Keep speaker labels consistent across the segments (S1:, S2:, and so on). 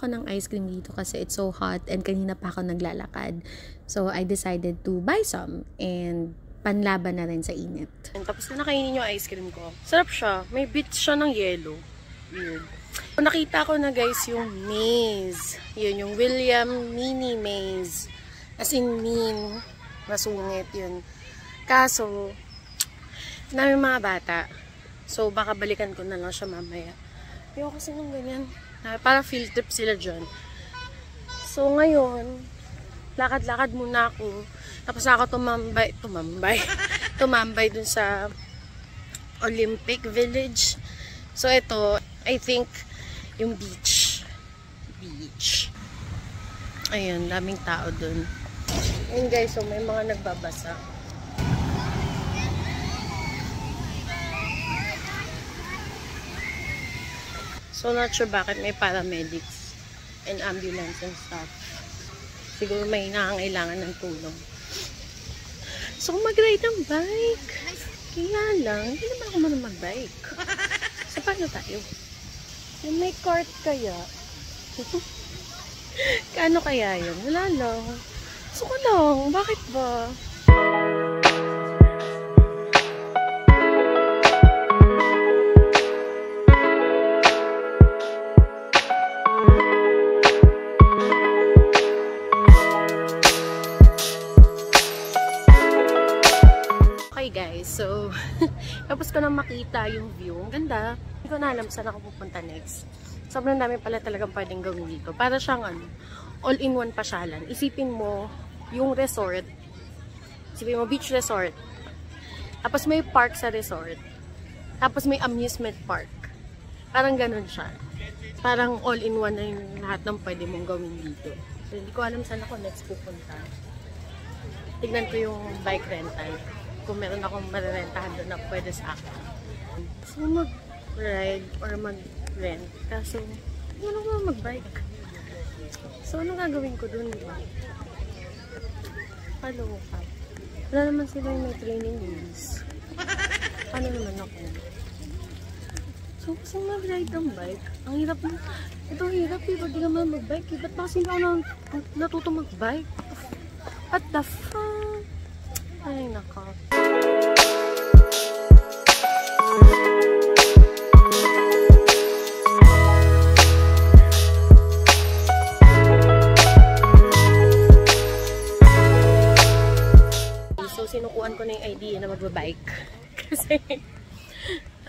S1: ng ice cream dito kasi it's so hot and kanina pa ako naglalakad. So, I decided to buy some and panlaban na rin sa init. And tapos na nakainin yung ice cream ko. Sarap siya. May bits siya ng yellow. Weird. Nakita ko na guys yung maze. Yun, yung William Mini Maze. As in mean. Masungit yun. Kaso, namin mga bata. So, baka balikan ko na lang siya mamaya. Ayoko kasi nung ganyan. Para field trip sila dyan. So, ngayon, lakad-lakad muna ako. Tapos ako tumambay dun sa Olympic Village. So, ito, I think, yung beach. Ayun, daming tao dun. Ayun guys, so may mga nagbabasa. So, not sure bakit may paramedics and ambulance and stuff. Siguro may nangangailangan ng tulong. So, mag-ride ng bike. Kaya lang, hindi naman ako marunong mag-bike. So, paano tayo? May cart kaya? Kaano kaya yun? Wala lang. So, ko lang. Bakit ba? Guys, so tapos ko na makita yung view. Ang ganda. Hindi ko na alam saan ako pupunta next. Sobrang dami pala talagang pwedeng gawin dito. Para siyang all-in-one pasyalan. Isipin mo yung resort. Isipin mo beach resort. Tapos may park sa resort. Tapos may amusement park. Parang ganun siya. Parang all-in-one na yung lahat ng pwede mong gawin dito. So, hindi ko alam saan ako next pupunta. Tignan ko yung bike rental. Kung meron akong marerentahan doon na pwede sa akin. So, mag-ride or mag-rent. Kaso, ano naman mag-bike? So, anong gagawin ko doon, diba? Kaloka. Wala naman sila yung may training wheels. Ano naman ako? So, kasi mag-ride ng bike. Ang hirap mo. Ito ang hirap eh. Ba't di naman mag-bike? Ba't pa kasi hindi ako natuto mag-bike? What the fuck? Ay, naka. So, sinukuhan ko na yung idea na magbabike. Kasi,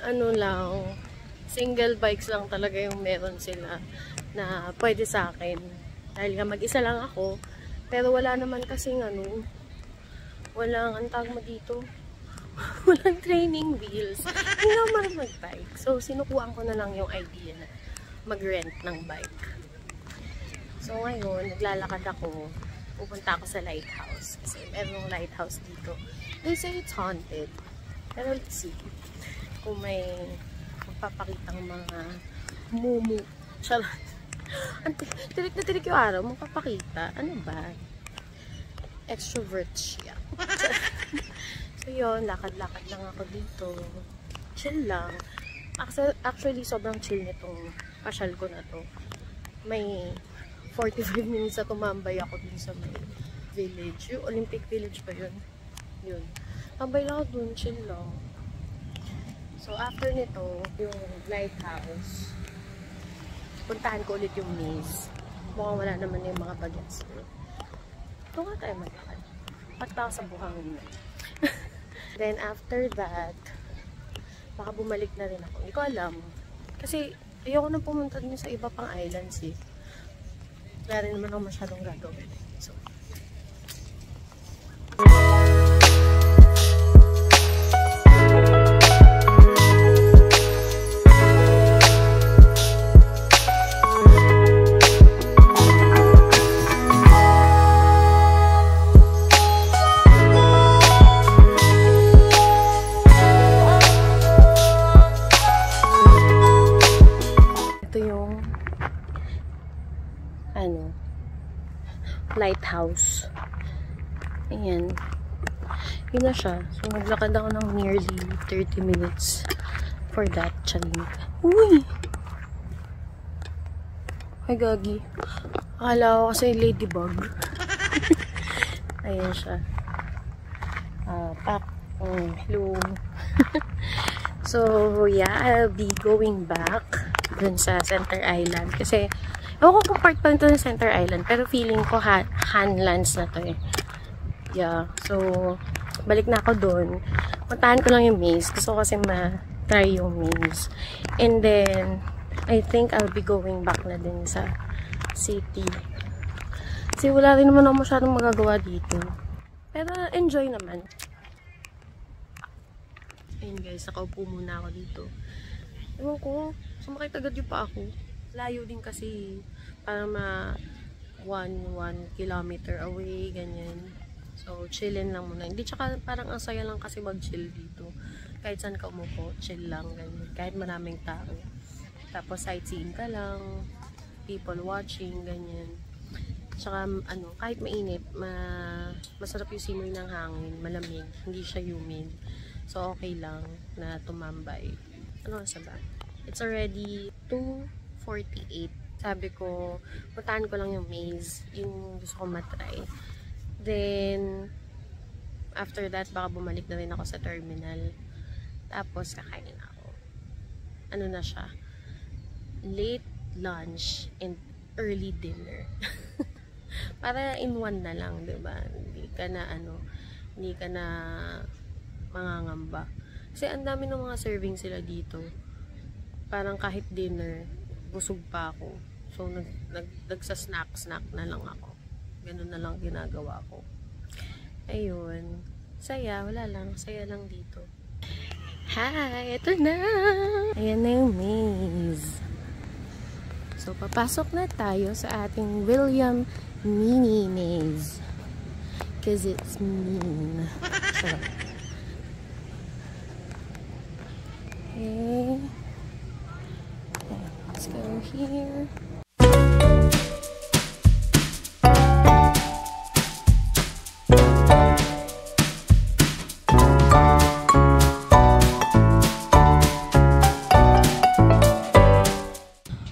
S1: ano lang, single bikes lang talaga yung meron sila na pwede sa akin. Dahil nga mag-isa lang ako. Pero wala naman kasing walang, ang tawag mo dito, walang training wheels. Hindi naman mag-bike. So, sinukuhaan ko na lang yung idea na mag-rent ng bike. So, ngayon, naglalakad ako. Pupunta ako sa lighthouse. Kasi merong lighthouse dito. They say it's haunted. Pero let's see. Kung may magpapakitang mga mumu. Charot. Tirik na tirik yung araw. Magpapakita. Ano ba? Extrovert siya. So yun, lakad-lakad lang ako dito. Chill lang. Actually, sobrang chill nitong pasyal ko na to. May 45 minutes na tumambay ako dun sa may village. Yung Olympic Village pa yun. Yun. Tambay lang ako dun, chill lang. So after nito, yung lighthouse, puntahan ko ulit yung maze. Mukhang wala naman yung mga bagets. Ito nga tayo maglakad. Pagta sa buhangin na. Then after that, baka bumalik na rin ako. Hindi ko alam. Kasi ayoko na pumunta din sa iba pang islands eh. Wala rin naman ako masyadong gagawin. So, lighthouse. Ayan. Yun na siya. So, naglakad ako ng nearly 30 minutes for that chaling. Uy! Ay, gagi. Akala ko kasi ladybug. Ayan siya. Pack. Hello. So, yeah, I'll be going back dun sa Center Island. Kasi, ewan ko kung part pa nito ng Center Island. Pero feeling ko Hanlands na to eh. Yeah. So, balik na ako dun. Puntahan ko lang yung maze. Gusto ko kasi ma-try yung maze. And then, I think I'll be going back na din sa city. Kasi wala rin naman ako masyadong magagawa dito. Pero, enjoy naman. Ayun guys, nakaupo muna ako dito. Ewan ko, sumakit agad yung pa ako. Layo din kasi, parang 1 kilometer away, ganyan. So, chillin lang muna. Hindi, tsaka parang ang saya lang kasi mag-chill dito. Kahit saan ka umupo, chill lang, ganyan. Kahit maraming tao. Tapos, sightseeing ka lang, people watching, ganyan. Tsaka, kahit mainit, masarap yung simoy ng hangin, malamig, hindi siya humid. So, okay lang na tumambay. Ano sa ba? It's already 2:48. Sabi ko, puntahan ko lang yung maze. Yung gusto ko matry. Then, after that, baka bumalik na rin ako sa terminal. Tapos, kakain ako. Ano na siya? Late lunch and early dinner. Para in one na lang, diba? Hindi ka na mangangamba. Kasi ang dami ng mga serving sila dito. Parang kahit dinner, busog pa ako. So, nagsa-snack na lang ako. Ganun na lang ginagawa ko. Ayun. Saya, wala lang. Saya lang dito. Hi! Ito na! Ayan na yung maze. So, papasok na tayo sa ating William Mini Maze. Because it's mean. So, okay. Let's go here.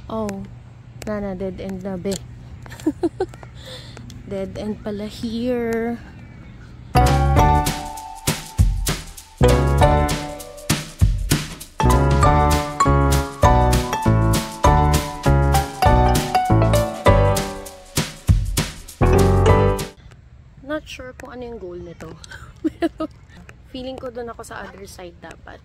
S1: Oh, Nana, dead end na be. Dead end pala here. Not sure kung ano yung goal nito. Pero feeling ko doon ako sa other side dapat.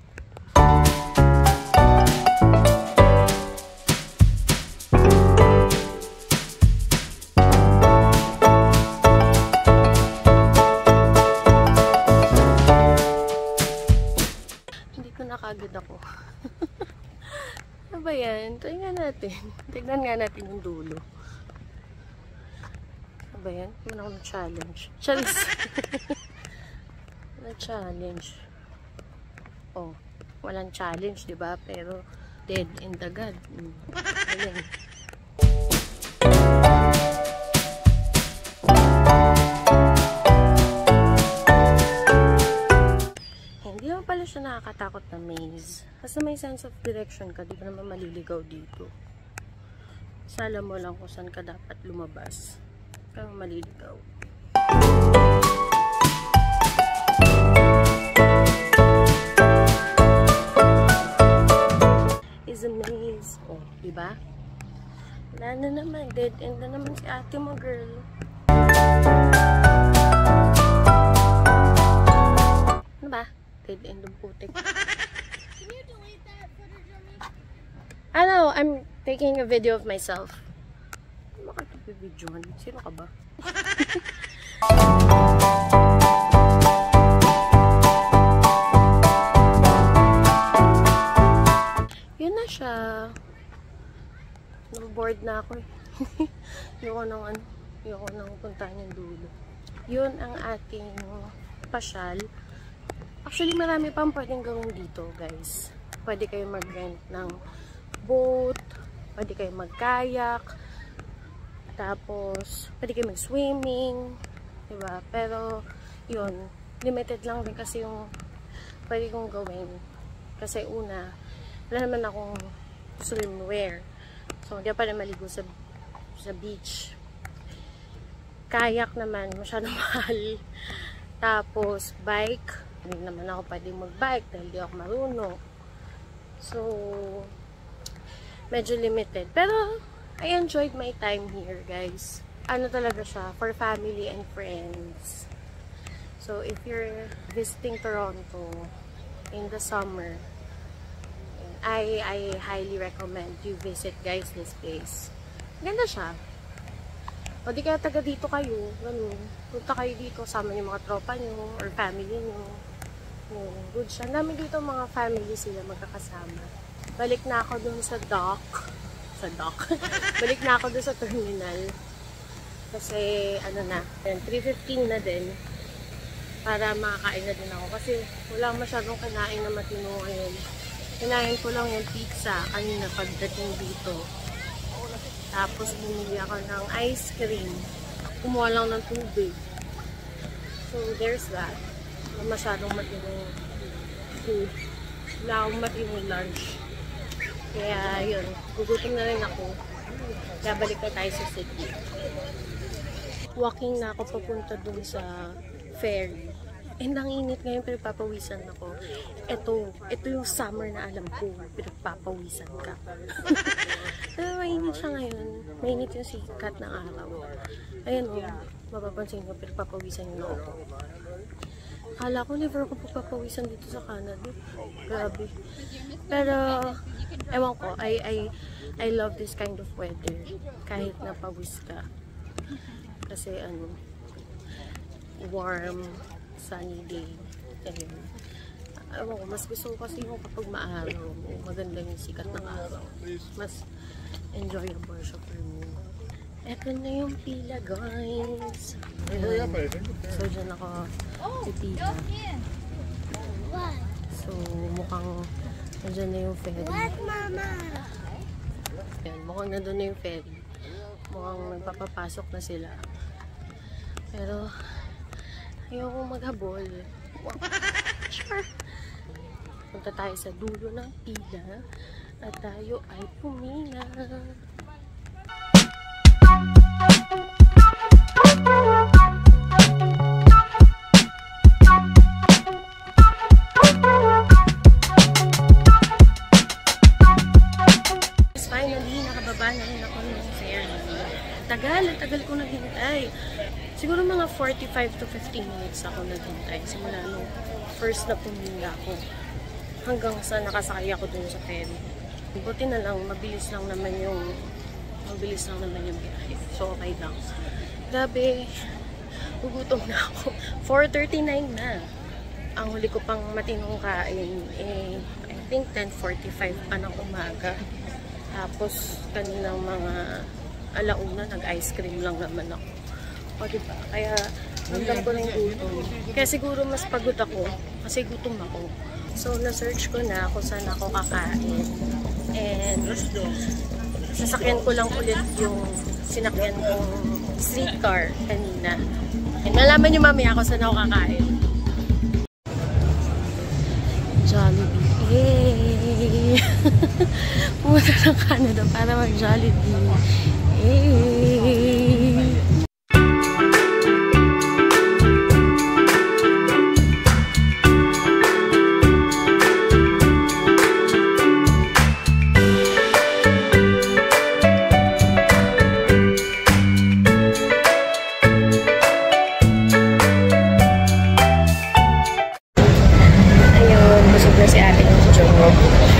S1: Hindi ko nakagad ako. Ano ba yan? Tingnan natin. Tignan nga natin yung dulo. Ba yan? Muna ako na-challenge. Charis! Na-challenge. Oh, walang challenge, diba? Pero, dead end agad. Ayan. Hindi naman pala siya nakakatakot na maze. Basta may sense of direction ka, di ka naman maliligaw dito. Sala mo lang kung saan ka dapat lumabas. Kaya maliligaw. Is a maze. Oh, diba? Wala na naman. Dead end na naman si ate mo, girl. Ano ba? Dead end ng putik.
S2: Can you delete that footage of me?
S1: I know, I'm taking a video of myself. Makakapibidyohan. Sino ka ba? Yun na siya. Bored na ako eh. Ayoko nang puntahan yung dulo. Yun ang ating pasyal. Actually, marami pang pwedeng gawin dito, guys. Pwede kayo mag-rent ng boat. Pwede kayo mag-kayak. Tapos, pwede kayo mag-swimming, diba? Pero, yun, limited lang din kasi yung pwede kong gawin. Kasi una, wala naman akong swimwear. So, hindi pa na maligo sa sa beach. Kayak naman, masyadong mahal. Tapos, bike. Hindi naman ako pwedeng mag-bike dahil di ako marunong. So, medyo limited. Pero, I enjoyed my time here, guys. Ano talaga siya, for family and friends. So, if you're visiting Toronto in the summer, I highly recommend you visit, guys, this place. Ganda siya. O di kaya taga dito kayo, ganun. Punta kayo dito, sama yung mga tropa nyo, or family nyo. Good siya. Namin dito mga family sila magkakasama. Balik na ako dun sa dock. Balik na ako dun sa terminal. Kasi, ano na, 3:15 na din. Para makakain na din ako. Kasi, wala masyadong kinain na matino ngayon. Kinain ko lang yung pizza kanina pagdating dito. Tapos, bumili ako ng ice cream. Kumuha lang ng tubig. So, there's that. Wala masyadong matinong food. Wala akong matinong lunch. Kaya, yun. Gugutom na rin ako. Kaya, balik na tayo sa city. Walking na ako papunta dun sa ferry. And ang init ngayon, pinagpapawisan ako. Ito yung summer na alam ko, pinagpapawisan ka. Pero mainit siya ngayon. Mainit yung sikat ng araw. Ayan o, mapapansin ko, pinagpapawisan yung ako. Akala ko never ako pagpapawisan dito sa Canada. Grabe. Pero, ewan ko, I love this kind of weather. Kahit napawis ka. Kasi ano, warm, sunny day. Ayun. Ewan ko, mas gusto ko kasi yung kapag maaraw, maganda yung sikat ng araw. Mas enjoyable siya for me. Eto na yung pila, guys. So, dyan ako pipila. So, mukhang nandyan na yung ferry. Yan, mukhang nandun na yung ferry. Mukhang nagpapapasok na sila. Pero, ayoko maghabol. Sure. Punta tayo sa dulo ng pila at tayo ay pumila. Finally, nakababa na rin ako ng ferry. Tagal ko naghintay. Siguro mga 45 to 15 minutes ako naghintay. Simula nung first na pumila ako. Hanggang sa nakasakay ako dun sa ferry. Buti na lang, mabilis lang naman yung biyahe. So, okay lang. Grabe, gugutom na ako. 4:39 na. Ang huli ko pang matinong kain, I think 10:45 pa ng umaga. Tapos, kaninang mga alauna, nag-ice cream lang naman ako. O, diba? Kaya, hanggang ko na yung gutom. Kaya siguro mas pagod ako, kasi gutom ako. So, na-search ko na kung saan ako kakain. And, sasakyan ko lang ulit yung sinakyan kong streetcar kanina. And, nalaman nyo mamaya kung saan ako kakain. Jollibee. Yay! Pumunta ng Canada para mag-Jollibee. Yay!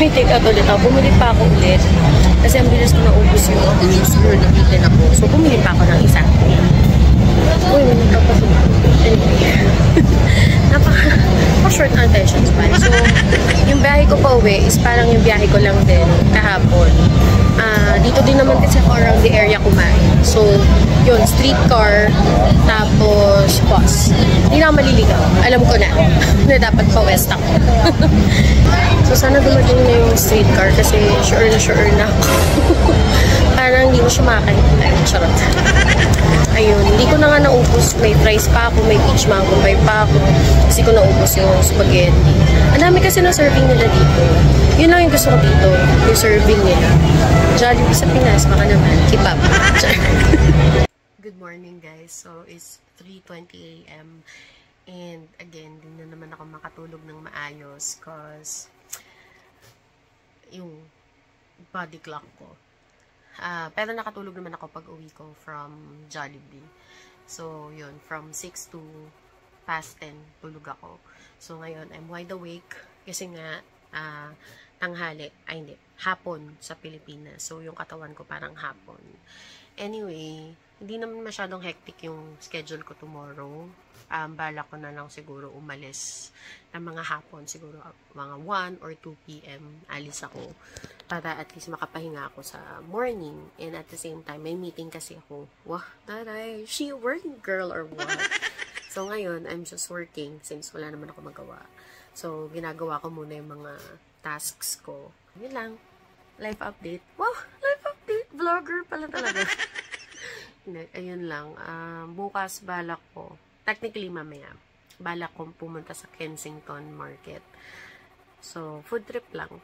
S1: May take out ulit ako. Bumili pa ako ulit. Kasi ang bilis ko naubos yung siguro nabitin ako. So, bumili pa ako ng isa. Uy, may nagkapasuko. Anyway. Napaka-short attention span. So, yung biyahe ko pa uwi is parang yung biyahe ko lang din kahapon. Dito din naman kasi ako around the area kumain. So, yun, streetcar, tapos bus. Hindi na ako maliligaw. Alam ko na na dapat pa west ako. So, sana dumating na yung streetcar kasi sure na ako. Parang hindi ko siya makakain. Charot. Ayun, hindi ko na nga naubos. May fries pa ako, may peach mango pie pa ako. Kasi ko naubos yung spaghetti. Ang dami kasi na serving nila dito. Yun lang yung gusto ko dito. Yung serving nila. Jollibee sa Pinas, baka naman. Keep up. Good morning guys. So, it's 3:20 a.m. And again, din na naman ako makatulog ng maayos cause yung body clock ko. Pero nakatulog naman ako pag uwi ko from Jollibee. So, yun. From 6 to past 10, tulog ako. So, ngayon, I'm wide awake. Kasi nga, tanghali. Ay, hindi. Hapon sa Pilipinas. So, yung katawan ko parang hapon. Anyway, hindi naman masyadong hectic yung schedule ko tomorrow. Bala ko na lang siguro umalis ng mga hapon. Siguro mga 1 or 2 p.m. alis ako. Para at least makapahinga ako sa morning. And at the same time, may meeting kasi ako. Wah, taray, she a working girl or what? So ngayon, I'm just working since wala naman ako magawa. So, ginagawa ko muna yung mga tasks ko. Yun lang. Life update. Wow, life update. Vlogger pala talaga. Ayun lang. Bukas balak ko. Technically, mamaya. Balak kong pumunta sa Kensington Market. So, food trip lang.